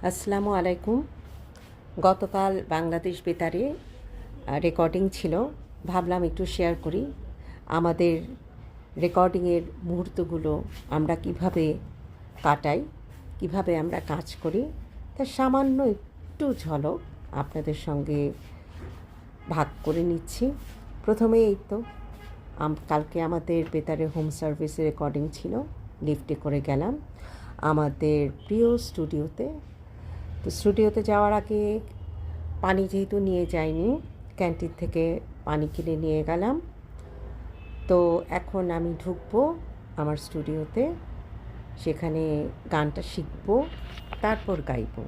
আসসালামু আলাইকুম। গতকাল বাংলাদেশ বেতারে রেকর্ডিং ছিল, ভাবলাম একটু শেয়ার করি আমাদের রেকর্ডিংয়ের মুহূর্তগুলো আমরা কিভাবে কাটাই, কিভাবে আমরা কাজ করি, তার সামান্য একটু ঝলক আপনাদের সঙ্গে ভাগ করে নিচ্ছি। প্রথমে এই তো কালকে আমাদের বেতারে হোম সার্ভিসে রেকর্ডিং ছিল, লিফটে করে গেলাম আমাদের প্রিয় স্টুডিওতে। তো স্টুডিওতে যাওয়ার আগে পানি যেহেতু নিয়ে যাইনি, ক্যান্টিন থেকে পানি কিনে নিয়ে গেলাম। তো এখন আমি ঢুকবো আমার স্টুডিওতে, সেখানে গানটা শিখবো, তারপর গাইবো।